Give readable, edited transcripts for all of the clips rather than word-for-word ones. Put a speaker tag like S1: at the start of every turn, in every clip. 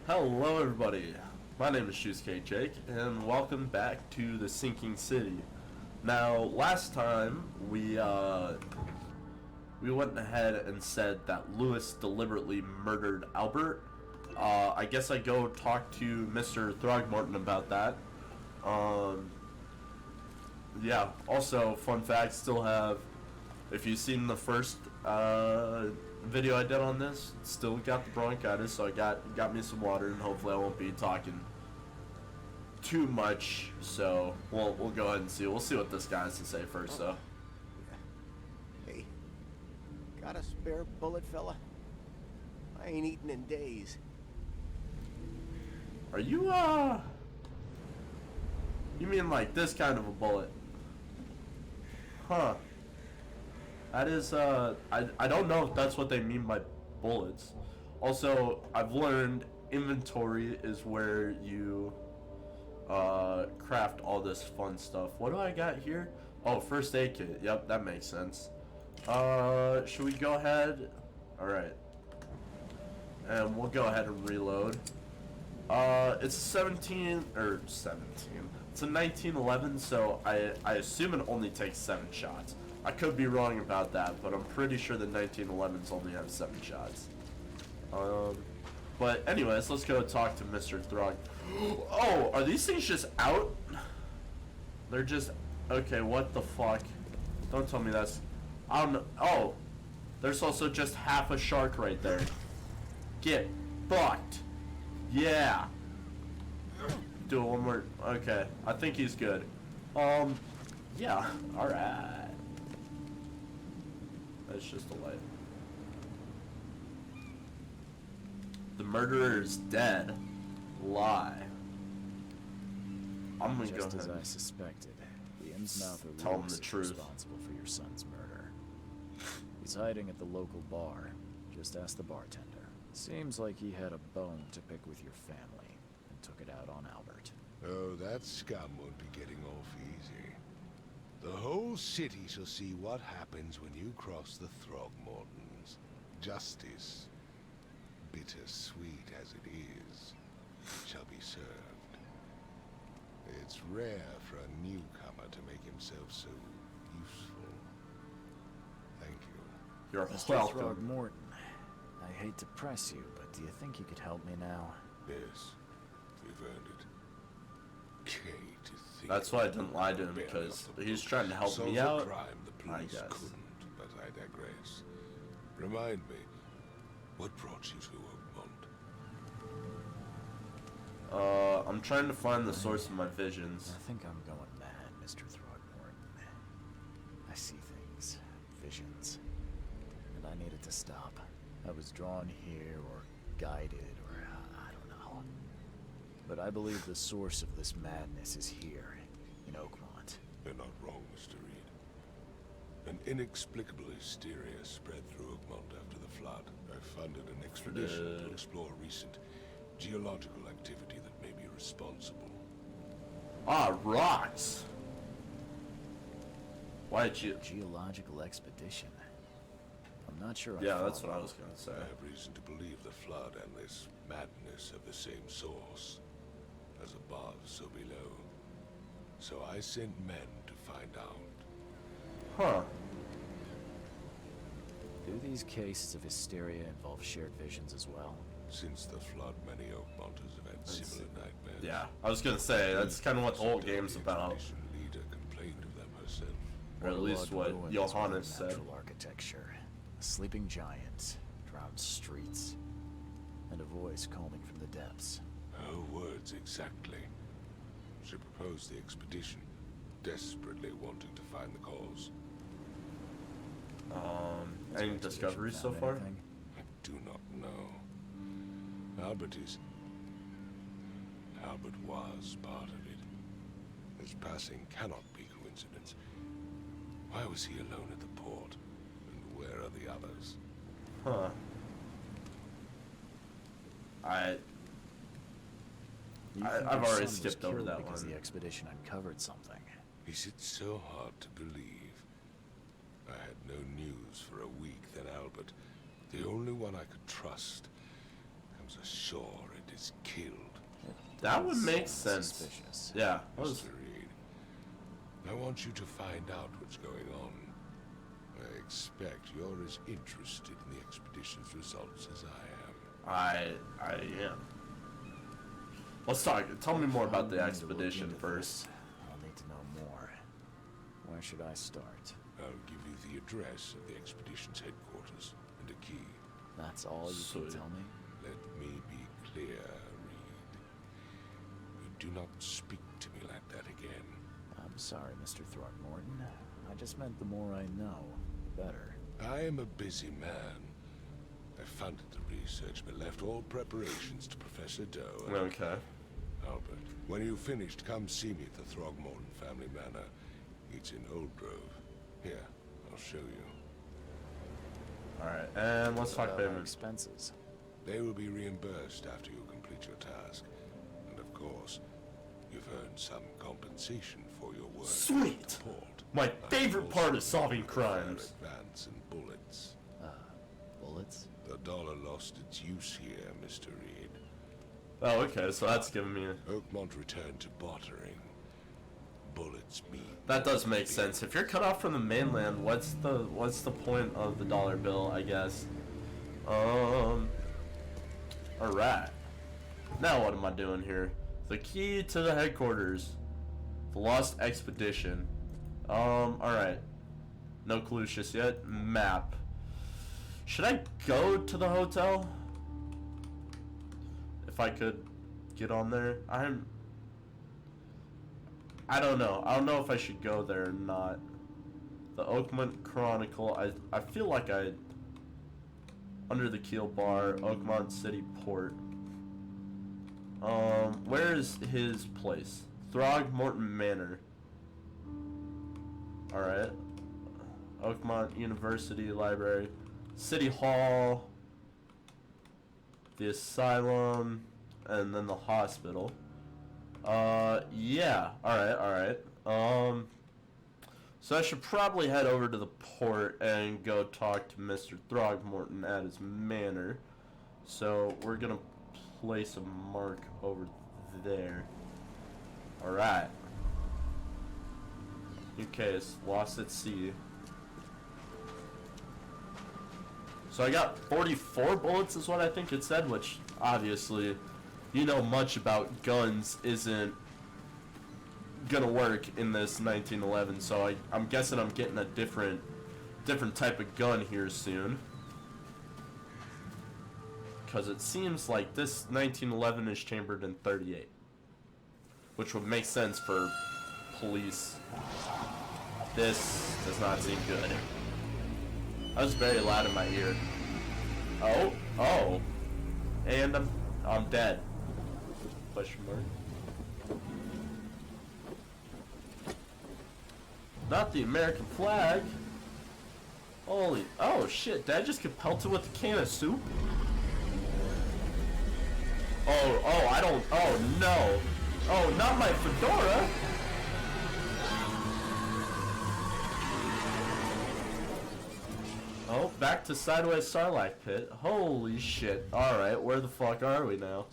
S1: Hello everybody, my name is Shoescake Jake, and welcome back to the Sinking City. Now, last time, we went ahead and said that Lewis deliberately murdered Albert. I guess I go talk to Mr. Throgmorton about that. Yeah, also, fun fact, still have, if you've seen the first, video I did on this, still got the bronchitis, so I got me some water, and hopefully I won't be talking too much. So we'll go ahead and see. We'll see what this guy has to say first, though.
S2: Hey, got a spare bullet, fella? I ain't eaten in days.
S1: Are you you mean like this kind of a bullet? Huh. That is, I don't know if that's what they mean by bullets. Also, I've learned inventory is where you, craft all this fun stuff. What do I got here? Oh, first aid kit. Yep, that makes sense. Should we go ahead? Alright. And we'll go ahead and reload. It's 17, or 17. It's a 1911, so I assume it only takes 7 shots. I could be wrong about that, but I'm pretty sure the 1911s only have 7 shots. But anyways, let's go talk to Mr. Throg. Oh, are these things just out? They're just... Okay, what the fuck? Don't tell me that's... I don't know. Oh, there's also just half a shark right there. Get fucked. Yeah. Do it one more. Okay, I think he's good. Yeah, alright. That's just a light. The murderer is dead. Lie. I'm gonna go ahead.
S3: Just as I suspected, the Innsmouther
S1: Tell him
S3: Lewis
S1: the
S3: is
S1: truth.
S3: responsible for your son's murder. He's hiding at the local bar. Just ask the bartender. Seems like he had a bone to pick with your family and took it out on Albert.
S4: Oh, that scum won't be getting off easy. The whole city shall see what happens when you cross the Throgmortons. Justice, bittersweet as it is, shall be served. It's rare for a newcomer to make himself so useful. Thank you.
S1: You're
S3: Mr.
S1: welcome.
S3: Throgmorton, I hate to press you, but do you think you could help me now?
S4: Yes, we've earned it. To think
S1: That's why I didn't lie to him, because he's trying to help
S4: solve
S1: me
S4: a
S1: out.
S4: crime the police
S1: guess.
S4: couldn't, but I digress. Remind me, what brought you to Oakmont?
S1: I'm trying to find the source of my visions.
S3: I think I'm going mad, Mr. Throgmorton. I see things, visions, and I needed to stop. I was drawn here, or guided, or I don't know. But I believe the source of this madness is here, in Oakmont.
S4: You're not wrong, Mr. Reed. An inexplicable hysteria spread through Oakmont after the flood. I funded an expedition to explore recent geological activity that may be responsible.
S1: Ah, rocks! Why'd you...
S3: Geological expedition. I'm not sure.
S1: Yeah, that's what I was gonna
S4: I
S1: say.
S4: have reason to believe the flood and this madness have the same source. As above, so below. So I sent men to find out.
S1: Huh.
S3: Do these cases of hysteria involve shared visions as well?
S4: Since the flood, many Oakmonters have had similar nightmares.
S1: Yeah, I was gonna say, that's kind of what the whole game's about.
S4: The expedition leader complained of them herself.
S1: Or at least what
S3: Blood ruins
S1: Johannes said.
S3: natural architecture, a sleeping giant, drowned streets, and a voice calling from the depths.
S4: Her words exactly. She proposed the expedition, desperately wanting to find the cause.
S1: Any discoveries so
S3: Found
S1: far?
S3: anything?
S4: I do not know. Albert was part of it. His passing cannot be coincidence. Why was he alone at the port? And where are the others?
S1: Huh. I've already skipped over that
S3: because
S1: one.
S3: the expedition uncovered something.
S4: Is it so hard to believe? I had no news for a week, then Albert, the only one I could trust, comes ashore and is killed.
S1: That would make
S3: Sounds
S1: sense.
S3: suspicious.
S1: Yeah.
S4: Mr. Reed, I want you to find out what's going on. I expect you're as interested in the expedition's results as I am.
S1: I am. Let's talk. Tell me more about the
S3: I'm going to look
S1: expedition
S3: into
S1: first.
S3: this. I'll need to know more. Where should I start?
S4: I'll give you the address of the expedition's headquarters and a key.
S3: That's all you
S1: Sweet.
S3: can tell me?
S4: Let me be clear, Reed. You do not speak to me like that again.
S3: I'm sorry, Mr. Throckmorton. I just meant the more I know, the better.
S4: I am a busy man. I funded the research but left all preparations to Professor Doe. and-
S1: Okay.
S4: Albert, when you've finished, come see me at the Throgmorton family manor. It's in Old Grove. Here, I'll show you.
S1: Alright, and let's
S3: What
S1: talk
S3: about my
S1: payments.
S3: expenses?
S4: They will be reimbursed after you complete your task. And of course, you've earned some compensation for your work.
S1: Sweet!
S4: Support.
S1: My
S4: I
S1: favorite
S4: also
S1: part of solving
S4: offer a fair
S1: crimes.
S4: advance in bullets.
S3: Bullets?
S4: The dollar lost its use here, Mr. Reed.
S1: Oh, okay, so that's giving me a...
S4: Oakmont returned to bartering. Bullets mean...
S1: That does make sense. If you're cut off from the mainland, what's the point of the dollar bill, I guess? Alright. Now what am I doing here? The key to the headquarters. The Lost Expedition. Alright. No clues just yet. Map. Should I go to the hotel? If I could get on there. I don't know. I don't know if I should go there or not. The Oakmont Chronicle. I feel like under the Keel Bar, Oakmont City Port. Where is his place? Throgmorton Manor. Alright. Oakmont University Library. City Hall. The asylum. And then the hospital. Yeah. Alright. So I should probably head over to the port and go talk to Mr. Throgmorton at his manor. So we're gonna place a mark over there. Alright. New case, lost at sea. So I got 44 bullets is what I think it said, which obviously, you know, much about guns isn't gonna work in this 1911, so I'm guessing I'm getting a different type of gun here soon. Because it seems like this 1911 is chambered in .38, which would make sense for police. This does not seem good. That was very loud in my ear. Oh, and I'm dead. Question mark. Not the American flag. Holy, oh shit, did I just get pelted with a can of soup? Oh, I don't, oh no. Oh, not my fedora. Oh, back to Sideways Sarlacc Pit. Holy shit. Alright, where the fuck are we now?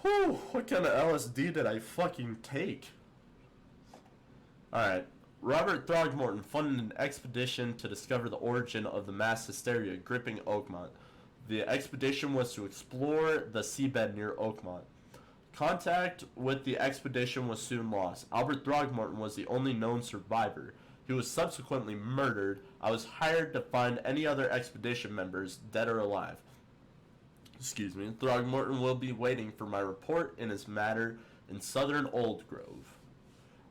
S1: Whew, what kind of LSD did I fucking take? Alright. Robert Throgmorton funded an expedition to discover the origin of the mass hysteria gripping Oakmont. The expedition was to explore the seabed near Oakmont. Contact with the expedition was soon lost. Albert Throgmorton was the only known survivor. He was subsequently murdered. I was hired to find any other expedition members, dead or alive. Excuse me. Throgmorton will be waiting for my report in his manor in southern Old Grove.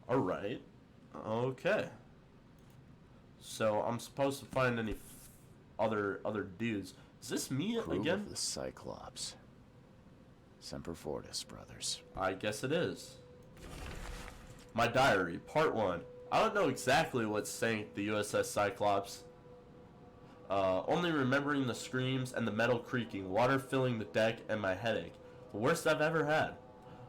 S1: Alright. Okay. So I'm supposed to find any other dudes. Is this me
S3: Crew
S1: again?
S3: of the Cyclops. Semper Fortis, brothers.
S1: I guess it is. My diary, part 1. I don't know exactly what sank the USS Cyclops. Only remembering the screams and the metal creaking, water filling the deck, and my headache. The worst I've ever had.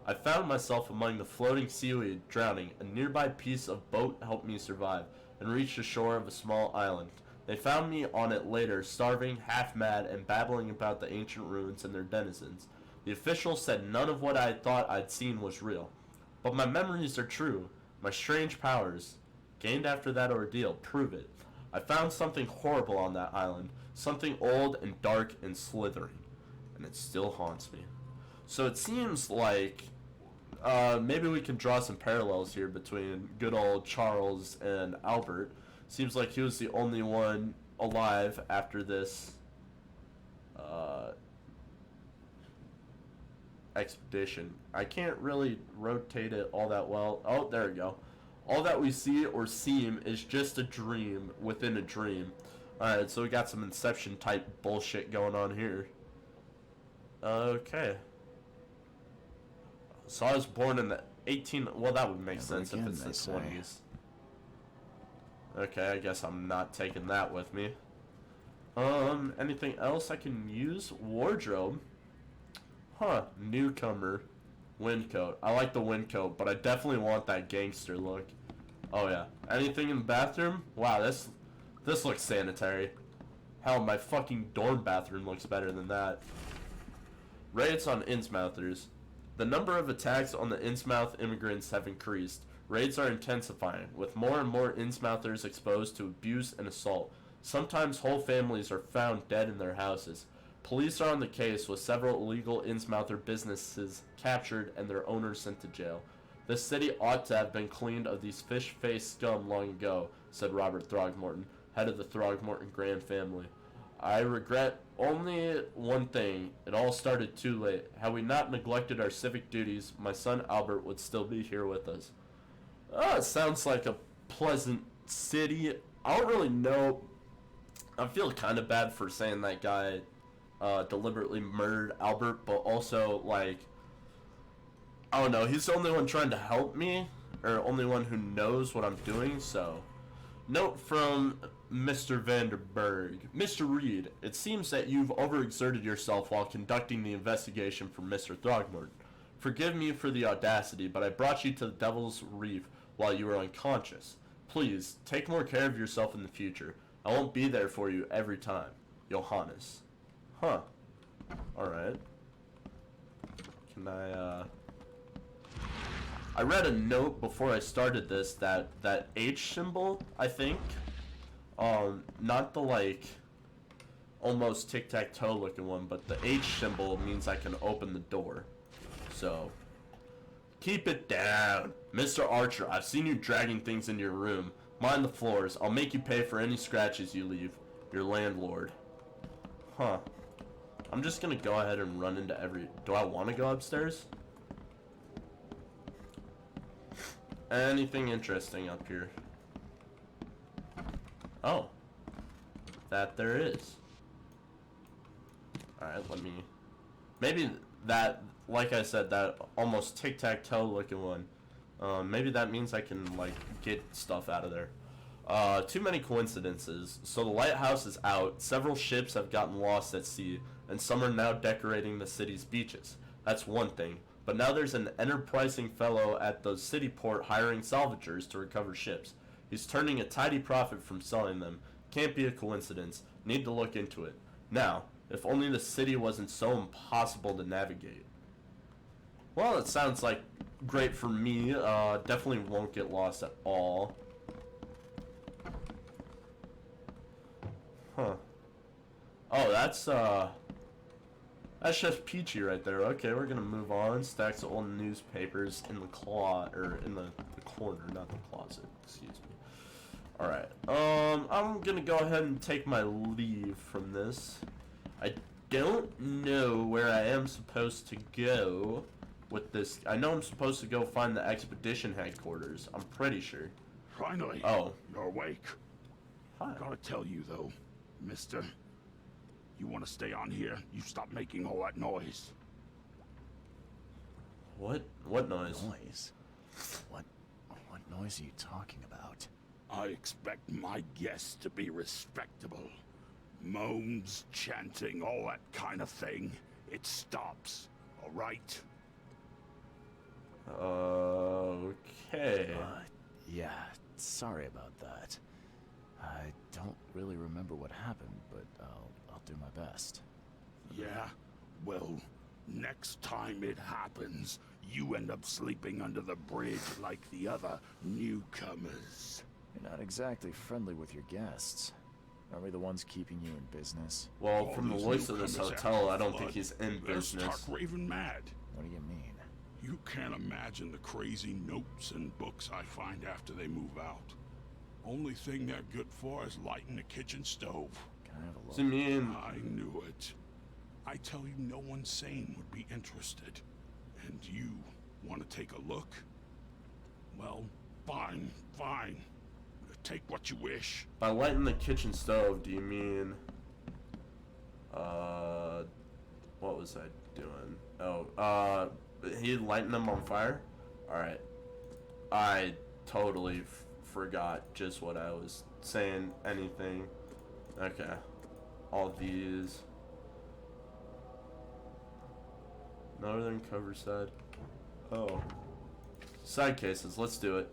S1: I found myself among the floating seaweed, drowning. A nearby piece of boat helped me survive, and reached the shore of a small island. They found me on it later, starving, half mad, and babbling about the ancient ruins and their denizens. The officials said none of what I thought I'd seen was real. But my memories are true. My strange powers, gained after that ordeal, prove it. I found something horrible on that island. Something old and dark and slithering. And it still haunts me. So it seems like maybe we can draw some parallels here between good old Charles and Albert. Seems like he was the only one alive after this expedition. I can't really rotate it all that well. Oh, there we go. All that we see or seem is just a dream within a dream. Alright, so we got some Inception type bullshit going on here. Okay. So I was born in the 18... Well, that would make
S3: Never
S1: sense
S3: again,
S1: if it's the
S3: they say.
S1: 20s. Okay, I guess I'm not taking that with me. Anything else I can use? Wardrobe. Huh, newcomer. Windcoat. I like the windcoat, but I definitely want that gangster look. Oh yeah. Anything in the bathroom? Wow, this looks sanitary. Hell, my fucking dorm bathroom looks better than that. Raids on Innsmouthers. The number of attacks on the Innsmouth immigrants have increased. Raids are intensifying, with more and more Innsmouthers exposed to abuse and assault. Sometimes whole families are found dead in their houses. Police are on the case, with several illegal Innsmouther businesses captured and their owners sent to jail. This city ought to have been cleaned of these fish-faced scum long ago, said Robert Throgmorton, head of the Throgmorton Grand family. I regret only one thing. It all started too late. Had we not neglected our civic duties, my son Albert would still be here with us. Oh, it sounds like a pleasant city. I don't really know. I feel kind of bad for saying that guy deliberately murdered Albert, but also, like, I don't know. He's the only one trying to help me, or only one who knows what I'm doing, so. Note from Mr. Vanderberg. Mr. Reed, it seems that you've overexerted yourself while conducting the investigation for Mr. Throgmorton. Forgive me for the audacity, but I brought you to the Devil's Reef while you were unconscious. Please, take more care of yourself in the future. I won't be there for you every time. Johannes. Huh. Alright. Can I read a note before I started this that H symbol, I think, not the, like, almost tic-tac-toe looking one, but the H symbol means I can open the door. So, keep it down. Mr. Archer, I've seen you dragging things into your room. Mind the floors. I'll make you pay for any scratches you leave. Your landlord. Huh. I'm just gonna go ahead and run into every... Do I want to go upstairs? Anything interesting up here? Oh. That there is. Alright, let me... Maybe that, like I said, that almost tic-tac-toe looking one. Maybe that means I can, like, get stuff out of there. Too many coincidences. So the lighthouse is out, several ships have gotten lost at sea, and some are now decorating the city's beaches. That's one thing. But now there's an enterprising fellow at the city port hiring salvagers to recover ships. He's turning a tidy profit from selling them. Can't be a coincidence. Need to look into it. Now, if only the city wasn't so impossible to navigate. Well, it sounds like great for me. Definitely won't get lost at all. Huh. Oh, that's just peachy right there. Okay, we're gonna move on. Stacks of old newspapers in the in the corner, not the closet. Excuse me. All right. I'm gonna go ahead and take my leave from this. I don't know where I am supposed to go with this. I know I'm supposed to go find the expedition headquarters. I'm pretty sure.
S5: Finally.
S1: Oh.
S5: You're awake.
S1: Hi.
S5: Gotta tell you though, mister. You want to stay on here? You stop making all that noise.
S1: What noise?
S3: Noise? What noise are you talking about?
S5: I expect my guests to be respectable. Moans, chanting, all that kind of thing. It stops, all right?
S1: Okay.
S3: Yeah, sorry about that. don't really remember what happened, but I'll do my best.
S5: Yeah? Well, next time it happens, you end up sleeping under the bridge like the other newcomers.
S3: You're not exactly friendly with your guests. Are we the ones keeping you in business?
S1: Well,
S5: All
S1: from the
S5: these
S1: looks of this
S5: newcomers
S1: hotel, I
S5: after
S1: don't
S5: the
S1: think
S5: flood,
S1: he's in
S5: they're
S1: business.
S5: stark raving mad.
S3: What do you mean?
S5: You can't imagine the crazy notes and books I find after they move out. Only thing they're good for is lighting the kitchen stove.
S3: Can I have a look?
S1: Does it mean...
S5: I knew it. I tell you, no one sane would be interested. And you want to take a look? Well, fine, fine. Take what you wish.
S1: By lighting the kitchen stove, do you mean... What was I doing? Oh, he lighting them on fire? Alright. I totally forgot just what I was saying. Anything. Okay. All these. Northern cover side. Oh. Side cases, let's do it.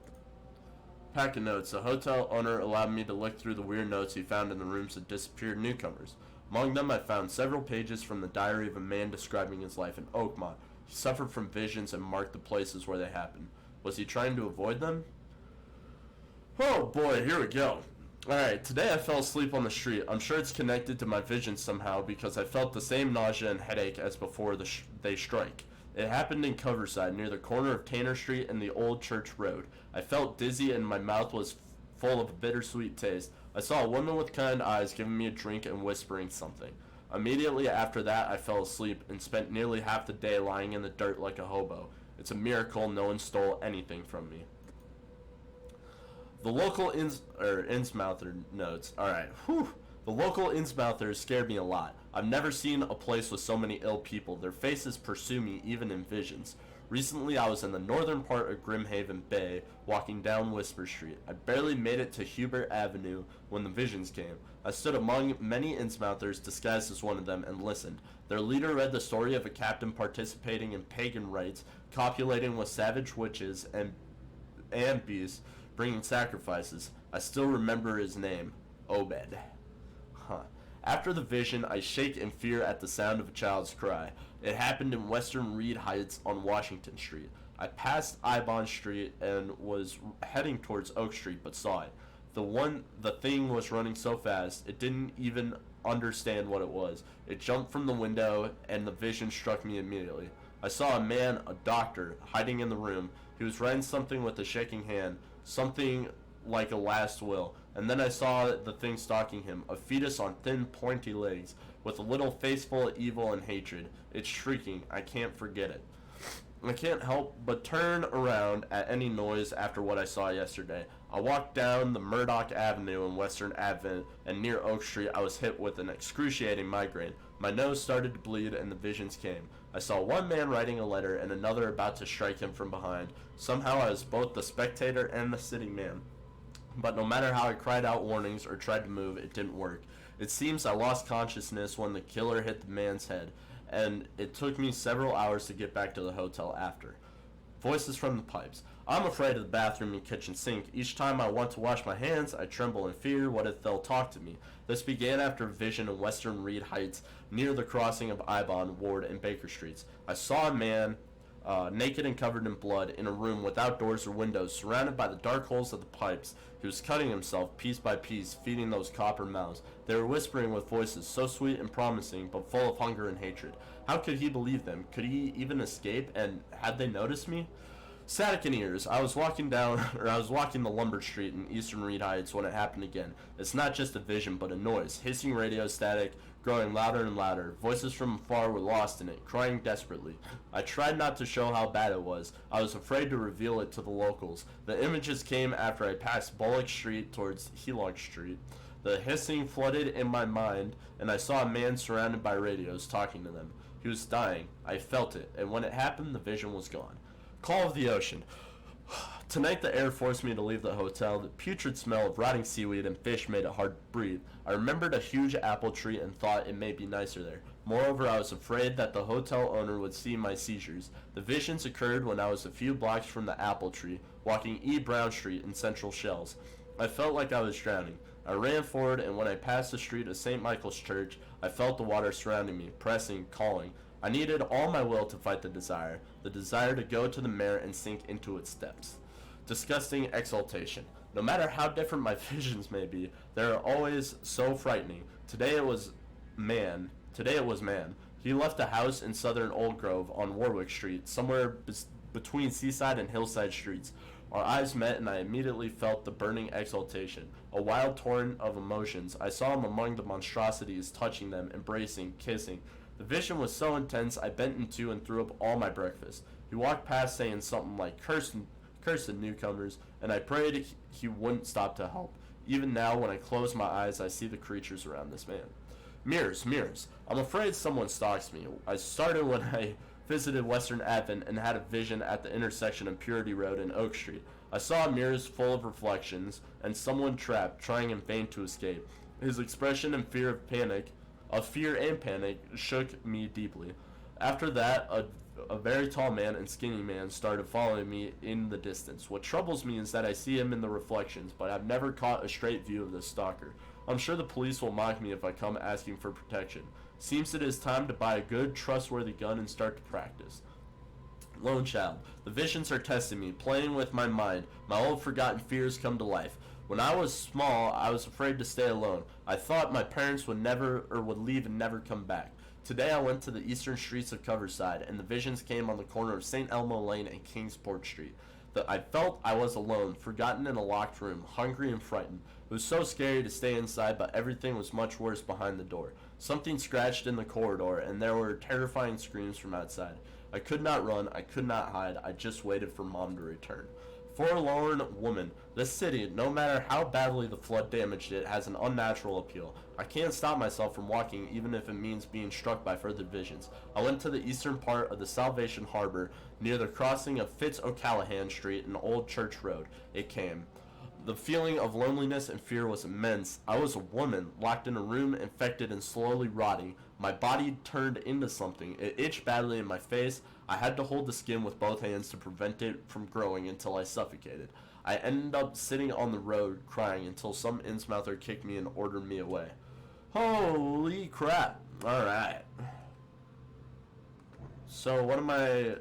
S1: Pack of notes. The hotel owner allowed me to look through the weird notes he found in the rooms of disappeared newcomers. Among them, I found several pages from the diary of a man describing his life in Oakmont. He suffered from visions and marked the places where they happened. Was he trying to avoid them? Oh boy, here we go. Alright, today I fell asleep on the street. I'm sure it's connected to my visions somehow because I felt the same nausea and headache as before they strike. It happened in Coverside, near the corner of Tanner Street and the Old Church Road. I felt dizzy and my mouth was full of a bittersweet taste. I saw a woman with kind eyes giving me a drink and whispering something. Immediately after that, I fell asleep and spent nearly half the day lying in the dirt like a hobo. It's a miracle no one stole anything from me. The local Innsmouther notes. Alright, whew. The local Innsmouthers scared me a lot. I've never seen a place with so many ill people. Their faces pursue me even in visions. Recently, I was in the northern part of Grimhaven Bay, walking down Whisper Street. I barely made it to Hubert Avenue when the visions came. I stood among many Innsmouthers disguised as one of them and listened. Their leader read the story of a captain participating in pagan rites, copulating with savage witches and beasts, bringing sacrifices. I still remember his name, Obed. After the vision, I shake in fear at the sound of a child's cry. It happened in Western Reed Heights on Washington Street. I passed Ibon Street and was heading towards Oak Street, but saw it. The thing was running so fast, it didn't even understand what it was. It jumped from the window, and the vision struck me immediately. I saw a man, a doctor, hiding in the room. He was writing something with a shaking hand, something like a last will. And then I saw the thing stalking him, a fetus on thin, pointy legs, with a little face full of evil and hatred. It's shrieking. I can't forget it. I can't help but turn around at any noise after what I saw yesterday. I walked down the Murdoch Avenue and Western Advent, and near Oak Street I was hit with an excruciating migraine. My nose started to bleed and the visions came. I saw one man writing a letter and another about to strike him from behind. Somehow I was both the spectator and the sitting man. But no matter how I cried out warnings or tried to move, it didn't work. It seems I lost consciousness when the killer hit the man's head, and it took me several hours to get back to the hotel after. Voices from the pipes. I'm afraid of the bathroom and kitchen sink. Each time I want to wash my hands, I tremble in fear what if they'll talk to me. This began after a vision in Western Reed Heights, near the crossing of Ibon, Ward, and Baker Streets. I saw a man, naked and covered in blood, in a room without doors or windows, surrounded by the dark holes of the pipes. He was cutting himself piece by piece, feeding those copper mouths. They were whispering with voices so sweet and promising, but full of hunger and hatred. How could he believe them? Could he even escape? And had they noticed me? Static in ears. I was walking the Lumber Street in Eastern Reed Heights when it happened again. It's not just a vision, but a noise. Hissing radio static, growing louder and louder. Voices from afar were lost in it, crying desperately. I tried not to show how bad it was. I was afraid to reveal it to the locals. The images came after I passed Bullock Street towards Helog Street. The hissing flooded in my mind, and I saw a man surrounded by radios talking to them. He was dying. I felt it, and when it happened, the vision was gone. Call of the ocean. Tonight the air forced me to leave the hotel. The putrid smell of rotting seaweed and fish made it hard to breathe. I remembered a huge apple tree and thought it may be nicer there. Moreover, I was afraid that the hotel owner would see my seizures. The visions occurred when I was a few blocks from the apple tree, walking E. Brown Street in Central Shells. I felt like I was drowning. I ran forward, and when I passed the street of St. Michael's Church, I felt the water surrounding me, pressing, calling. I needed all my will to fight the desire to go to the mare and sink into its depths. Disgusting exaltation. No matter how different my visions may be, they are always so frightening. Today it was man. He left a house in southern Old Grove on Warwick Street, somewhere between Seaside and Hillside Streets. Our eyes met, and I immediately felt the burning exaltation, a wild torrent of emotions. I saw him among the monstrosities, touching them, embracing, kissing. The vision was so intense, I bent in two and threw up all my breakfast. He walked past saying something like, cursed newcomers, and I prayed he wouldn't stop to help. Even now, when I close my eyes, I see the creatures around this man. Mirrors, mirrors. I'm afraid someone stalks me. I started when I visited Western Advent and had a vision at the intersection of Purity Road and Oak Street. I saw mirrors full of reflections and someone trapped, trying in vain to escape. His expression and fear and panic shook me deeply. After that, a very tall man and skinny man started following me in the distance. What troubles me is that I see him in the reflections, but I've never caught a straight view of this stalker. I'm sure the police will mock me if I come asking for protection. Seems it is time to buy a good, trustworthy gun and start to practice. Lone child. The visions are testing me, playing with my mind. My old forgotten fears come to life. When I was small, I was afraid to stay alone. I thought my parents would leave and never come back. Today I went to the eastern streets of Coverside, and the visions came on the corner of St. Elmo Lane and Kingsport Street. I felt I was alone, forgotten in a locked room, hungry and frightened. It was so scary to stay inside, but everything was much worse behind the door. Something scratched in the corridor, and there were terrifying screams from outside. I could not run, I could not hide, I just waited for Mom to return. Forlorn woman. This city, no matter how badly the flood damaged it, has an unnatural appeal. I can't stop myself from walking, even if it means being struck by further visions. I went to the eastern part of the Salvation Harbor, near the crossing of Fitz O'Callahan Street and Old Church Road. It came. The feeling of loneliness and fear was immense. I was a woman, locked in a room, infected and slowly rotting. My body turned into something. It itched badly in my face. I had to hold the skin with both hands to prevent it from growing until I suffocated. I ended up sitting on the road crying until some Innsmouther kicked me and ordered me away. Holy crap. Alright. So what am I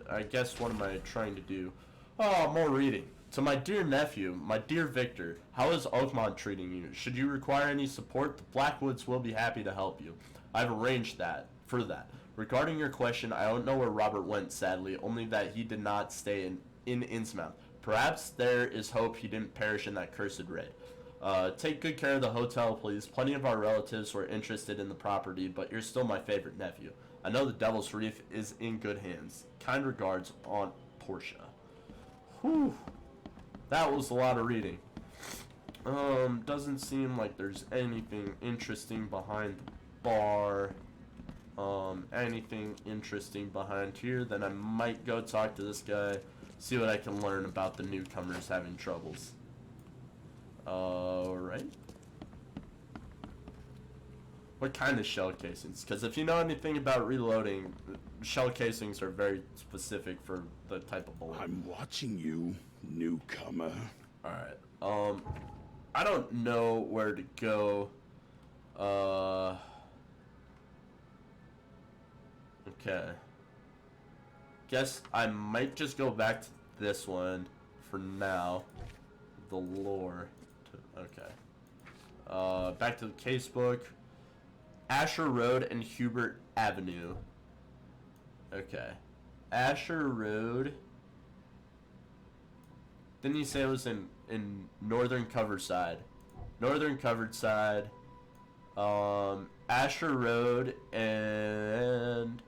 S1: trying to do? Oh, more reading. To my dear nephew, my dear Victor, how is Oakmont treating you? Should you require any support, the Blackwoods will be happy to help you. I've arranged for that. Regarding your question, I don't know where Robert went, sadly, only that he did not stay in Innsmouth. Perhaps there is hope he didn't perish in that cursed raid. Take good care of the hotel, please. Plenty of our relatives were interested in the property, but you're still my favorite nephew. I know the Devil's Reef is in good hands. Kind regards, Aunt Portia. Whew. That was a lot of reading. Doesn't seem like there's anything interesting behind the bar. Anything interesting behind here, then I might go talk to this guy, see what I can learn about the newcomers having troubles. Alright. What kind of shell casings? Because if you know anything about reloading, shell casings are very specific for the type of bullet.
S5: I'm watching you, newcomer.
S1: Alright. I don't know where to go. Okay. Guess I might just go back to this one for now. The lore. Okay. Back to the casebook. Asher Road and Hubert Avenue. Okay. Asher Road. Didn't you say it was in Northern Coverside? Northern Coverside. Asher Road and...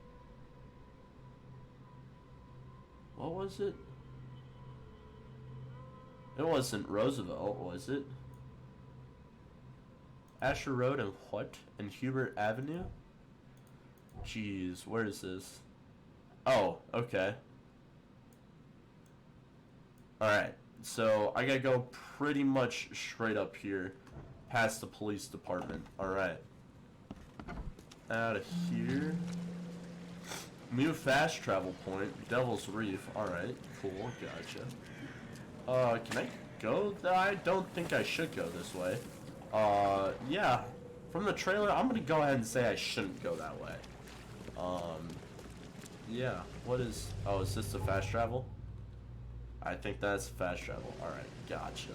S1: what was it? It wasn't Roosevelt, was it? Asher Road and what? And Hubert Avenue? Jeez, where is this? Oh, okay. Alright, so I gotta go pretty much straight up here, past the police department. Alright. Out of here. New fast travel point, Devil's Reef. Alright, cool, gotcha. Can I go? I don't think I should go this way. Yeah. From the trailer, I'm gonna go ahead and say I shouldn't go that way. Yeah. What is... Oh, is this the fast travel? I think that's fast travel. Alright, gotcha.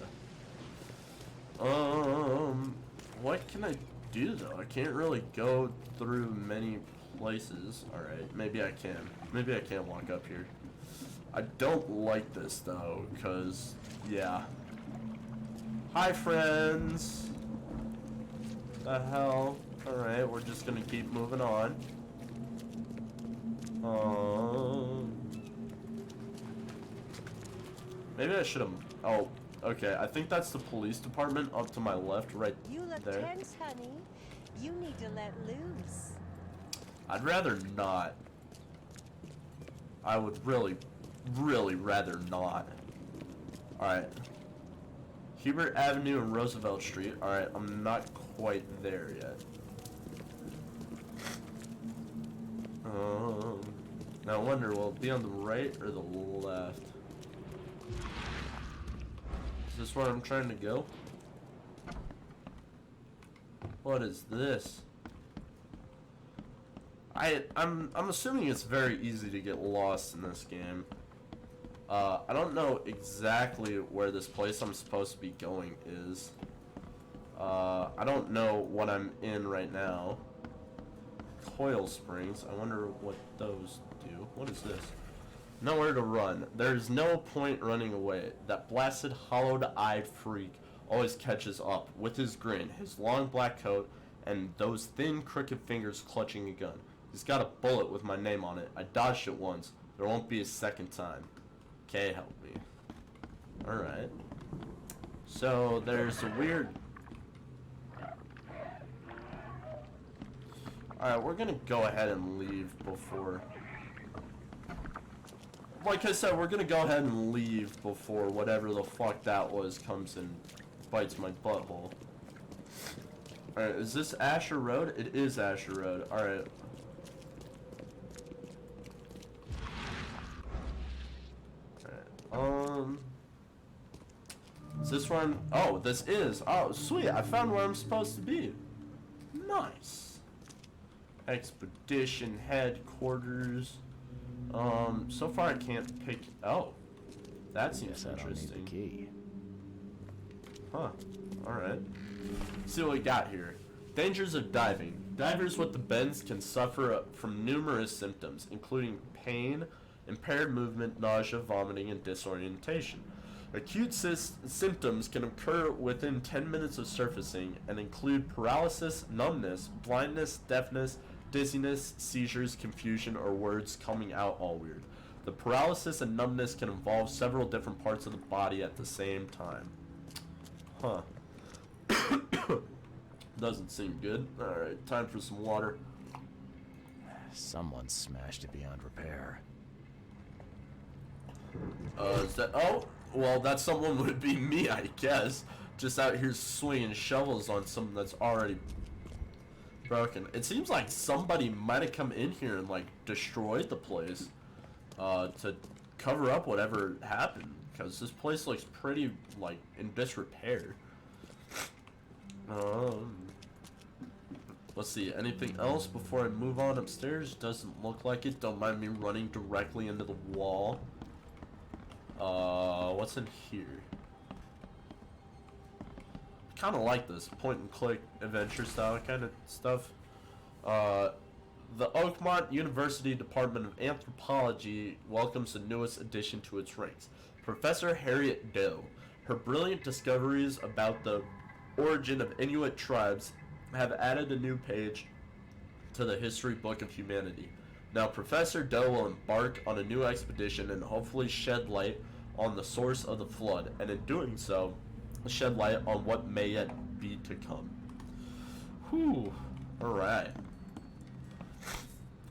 S1: What can I do, though? I can't really go through many places. Alright, maybe I can. Maybe I can walk up here. I don't like this, though, because... Yeah. Hi, friends! The hell? Alright, we're just gonna keep moving on. Maybe I should have... Oh, okay. I think that's the police department up to my left, right
S6: You look
S1: there.
S6: tense, honey. You need to let loose.
S1: I'd rather not. I would really, really rather not. Alright. Hubert Avenue and Roosevelt Street. Alright, I'm not quite there yet. Now I wonder, will it be on the right or the left? Is this where I'm trying to go? What is this? I'm assuming it's very easy to get lost in this game. I don't know exactly where this place I'm supposed to be going is. I don't know what I'm in right now. Coil springs. I wonder what those do. What is this? Nowhere to run. There's no point running away. That blasted hollowed-eyed freak always catches up with his grin, his long black coat, and those thin, crooked fingers clutching a gun. He's got a bullet with my name on it. I dodged it once. There won't be a second time. Okay, help me. Alright. So, there's a weird... Alright, we're gonna go ahead and leave before... Like I said, we're gonna go ahead and leave before whatever the fuck that was comes and bites my butthole. Alright, is this Asher Road? It is Asher Road. Alright. Alright, is this where I'm... Oh, this is. Oh, sweet. I found where I'm supposed to be. Nice. Expedition headquarters. So far I can't pick... Oh. That seems
S3: Guess I don't need
S1: interesting.
S3: the key.
S1: Huh. Alright. See what we got here. Dangers of diving. Divers with the bends can suffer from numerous symptoms, including pain, impaired movement, nausea, vomiting, and disorientation. Acute symptoms can occur within 10 minutes of surfacing and include paralysis, numbness, blindness, deafness, dizziness, seizures, confusion, or words coming out all weird. The paralysis and numbness can involve several different parts of the body at the same time. Huh. Doesn't seem good. Alright, time for some water.
S3: Someone smashed it beyond repair.
S1: Is that... Oh! Well, that someone would be me, I guess. Just out here swinging shovels on something that's already broken. It seems like somebody might have come in here and, like, destroyed the place to cover up whatever happened. Because this place looks pretty, like, in disrepair. Let's see, anything else before I move on upstairs? Doesn't look like it. Don't mind me running directly into the wall. What's in here? Kind of like this point and click adventure style kind of stuff. The Oakmont University Department of Anthropology welcomes the newest addition to its ranks, Professor Harriet Doe. Her brilliant discoveries about the origin of Inuit tribes have added a new page to the history book of humanity. Now, Professor Doe will embark on a new expedition and hopefully shed light on the source of the flood, and in doing so, shed light on what may yet be to come. Whew. Alright.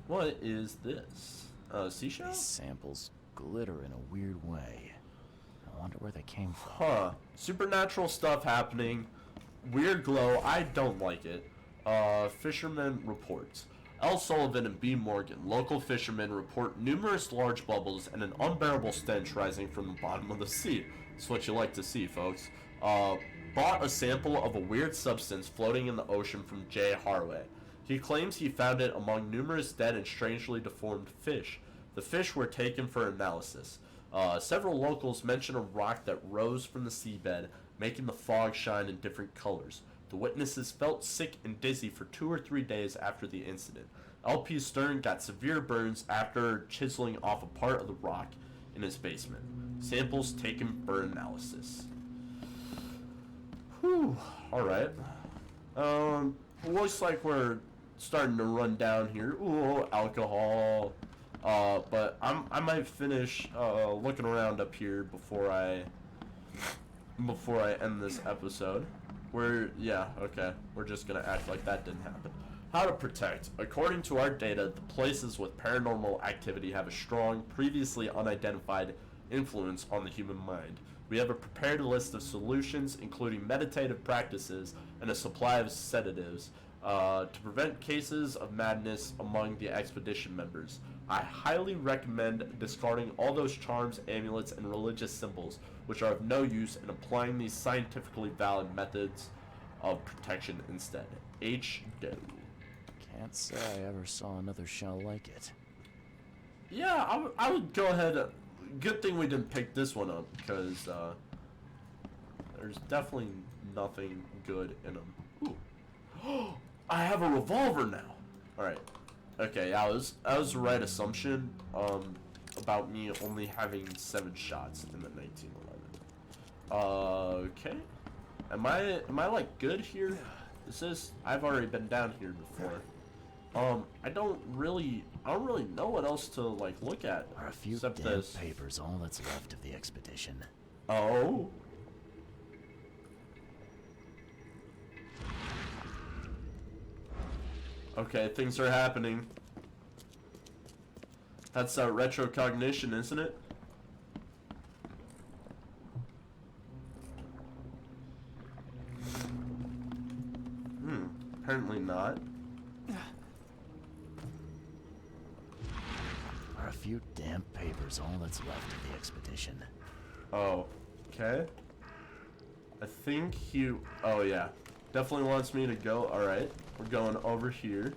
S1: What is this? Seashell?
S3: These samples glitter in a weird way. I wonder where they came from.
S1: Huh. Supernatural stuff happening. Weird glow. I don't like it. Fisherman reports. L. Sullivan and B. Morgan, local fishermen, report numerous large bubbles and an unbearable stench rising from the bottom of the sea. That's what you like to see, folks. bought a sample of a weird substance floating in the ocean from Jay Harway. He claims he found it among numerous dead and strangely deformed fish. The fish were taken for analysis. Several locals mention a rock that rose from the seabed, making the fog shine in different colors. The witnesses felt sick and dizzy for 2 or 3 days after the incident. LP Stern got severe burns after chiseling off a part of the rock in his basement. Samples taken for analysis. Whew. Alright. Looks like we're starting to run down here. Ooh, alcohol. But I might finish looking around up here before I end this episode. We're just gonna act like that didn't happen. How to protect. According to our data, the places with paranormal activity have a strong, previously unidentified influence on the human mind. We have a prepared list of solutions, including meditative practices and a supply of sedatives, to prevent cases of madness among the expedition members. I highly recommend discarding all those charms, amulets, and religious symbols, which are of no use, and applying these scientifically valid methods of protection instead. H. Doe.
S3: Can't say I ever saw another shell like it.
S1: Yeah, I would go ahead. Good thing we didn't pick this one up, because there's definitely nothing good in them. Ooh. I have a revolver now. Alright. Okay, that was the right assumption about me only having 7 shots in the 1911. Okay. Am I like good here? I've already been down here before. I don't really know what else to like look at
S3: Are a few
S1: except
S3: damn
S1: this.
S3: papers all that's left of the expedition.
S1: Oh. Okay, things are happening. That's retrocognition, isn't it? Apparently not.
S3: Are a few damn papers all that's left of the expedition.
S1: Oh, okay. I think he... Oh, yeah. Definitely wants me to go. Alright. We're going over here.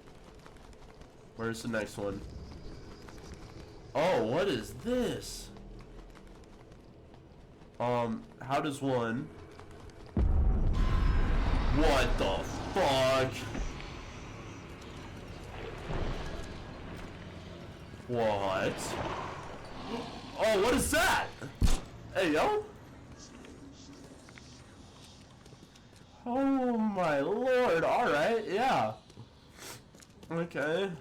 S1: Where's the next one? Oh, what is this? How does one... What the fuck? What? Oh, what is that? Hey, yo. Oh my lord, alright, yeah. Okay.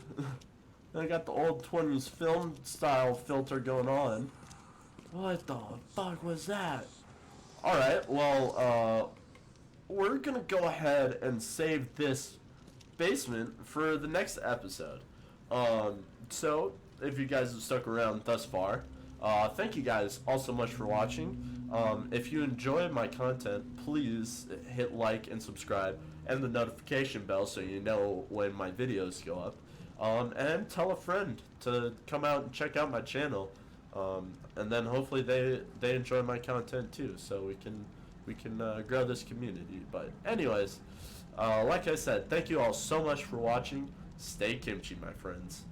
S1: I got the old 20s film style filter going on. What the fuck was that? Alright, well, we're gonna go ahead and save this basement for the next episode. So, if you guys have stuck around thus far, thank you guys all so much for watching. If you enjoy my content, please hit like and subscribe and the notification bell so you know when my videos go up. And tell a friend to come out and check out my channel. And then hopefully they enjoy my content too, so we can grow this community. But anyways, like I said, thank you all so much for watching. Stay kimchi, my friends.